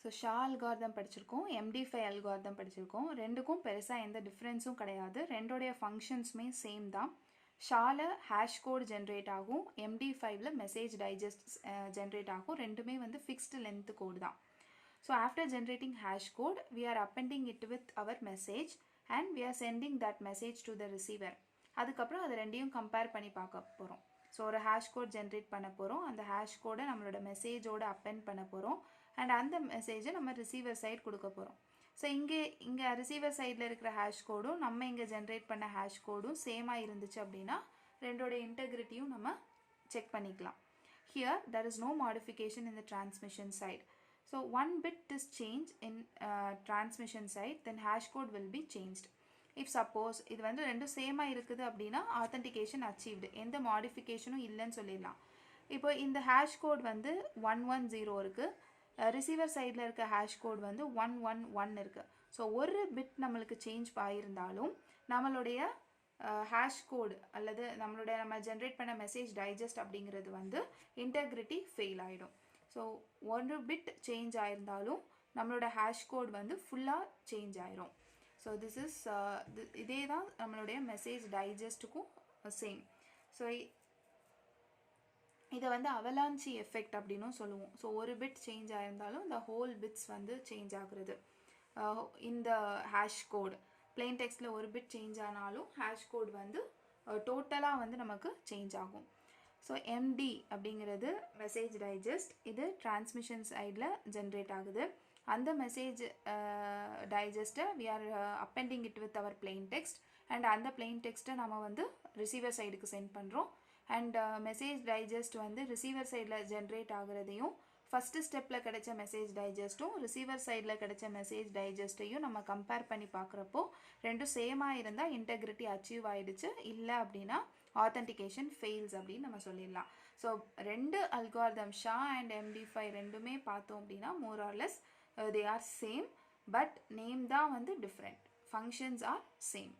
So Shah algorithm படிச்சிருக்கோம், MD5 algorithm படிச்சிருக்கோம். ரெண்டுக்கும் பெருசாக எந்த டிஃப்ரென்ஸும் கிடையாது. ரெண்டோடைய ஃபங்க்ஷன்ஸுமே சேம் தான். ஷாவில் ஹேஷ் கோட் ஜென்ரேட் ஆகும், MD5ல் மெசேஜ் டைஜஸ்ட் ஜென்ரேட் ஆகும். ரெண்டுமே வந்து ஃபிக்ஸ்டு லென்த் கோடு தான். So after generating hash code we are appending it with our message and we are sending that message to the receiver. அதுக்கப்புறம் அது ரெண்டையும் compare பண்ணி பார்க்க போகிறோம். ஸோ ஒரு ஹேஷ் கோட் ஜென்ரேட் பண்ண போகிறோம், அந்த ஹேஷ் கோடை நம்மளோட மெசேஜோடு அப்பெண்ட் பண்ண போகிறோம் அண்ட் அந்த மெசேஜை நம்ம ரிசீவர் சைட் கொடுக்க போகிறோம். ஸோ இங்கே ரிசீவர் சைடில் இருக்கிற ஹேஷ் கோடும் நம்ம இங்கே ஜென்ரேட் பண்ண ஹேஷ் கோடும் சேமாக இருந்துச்சு அப்படின்னா ரெண்டோட இன்டெகிரிட்டியும் நம்ம செக் பண்ணிக்கலாம். Here there is no modification in the transmission side. So one bit is changed in transmission side, then hash code will be changed. If suppose இது வந்து ரெண்டும் சேமாக இருக்குது அப்படின்னா authentication achieved, எந்த மாடிஃபிகேஷனும் இல்லைன்னு சொல்லிடலாம். இப்போ இந்த ஹேஷ் கோட் வந்து 110 இருக்குது, ரிசீவர் சைடில் இருக்க ஹேஷ் கோட் வந்து 111 இருக்குது. ஸோ ஒரு பிட் நம்மளுக்கு சேஞ்ச் ஆகியிருந்தாலும் நம்மளுடைய ஹேஷ் கோடு அல்லது நம்ம ஜென்ரேட் பண்ண மெசேஜ் டைஜஸ்ட் அப்படிங்கிறது வந்து இன்டெகிரிட்டி ஃபெயில் ஆகிடும். ஸோ ஒரு பிட் சேஞ்ச் ஆயிருந்தாலும் நம்மளோட ஹேஷ் கோட் வந்து ஃபுல்லாக சேஞ்ச் ஆயிரும். ஸோ திஸ் இஸ் இதே தான் நம்மளுடைய மெசேஜ் டைஜஸ்ட்டுக்கும் சேம். ஸோ இதை வந்து அவலான்ச்சி எஃபெக்ட் அப்படின்னும் சொல்லுவோம். ஸோ ஒரு பிட் சேஞ்ச் ஆயிருந்தாலும் இந்த ஹோல் பிட்ஸ் வந்து சேஞ்ச் ஆகுறது. இந்த ஹேஷ் கோட் பிளெயின் டெக்ஸ்ட்டில் ஒரு பிட் சேஞ்ச் ஆனாலும் ஹேஷ் கோட் வந்து டோட்டலாக வந்து நமக்கு சேஞ்ச் ஆகும். ஸோ MD அப்படிங்கிறது மெசேஜ் டைஜஸ்ட், இது டிரான்ஸ்மிஷன் சைடில் ஜென்ரேட் ஆகுது. அந்த மெசேஜ் டைஜஸ்ட்டை we are appending it with our plain text and அந்த பிளெயின் டெக்ஸ்ட்டை நம்ம வந்து ரிசீவர் சைடுக்கு சென்ட் பண்ணுறோம். அண்ட் மெசேஜ் டைஜஸ்ட் வந்து ரிசீவர் சைடில் ஜென்ரேட் ஆகுறதையும் ஃபஸ்ட்டு ஸ்டெப்பில் கிடைச்ச மெசேஜ் டைஜஸ்ட்டும் ரிசீவர் சைடில் கிடைச்ச மெசேஜ் டைஜஸ்ட்டையும் நம்ம கம்பேர் பண்ணி பார்க்குறப்போ ரெண்டும் சேமாக இருந்தால் இன்டெகிரிட்டி அச்சீவ் ஆகிடுச்சு, இல்லை அப்படின்னா ஆத்தென்டிகேஷன் ஃபெயில்ஸ் அப்படின்னு நம்ம சொல்லிடலாம். ஸோ ரெண்டு அல்காரிதம் ஷா அண்ட் MD5 ரெண்டுமே பார்த்தோம் அப்படின்னா more or less they are same, but name தான் வந்து டிஃப்ரெண்ட், ஃபங்க்ஷன்ஸ் ஆர் சேம்.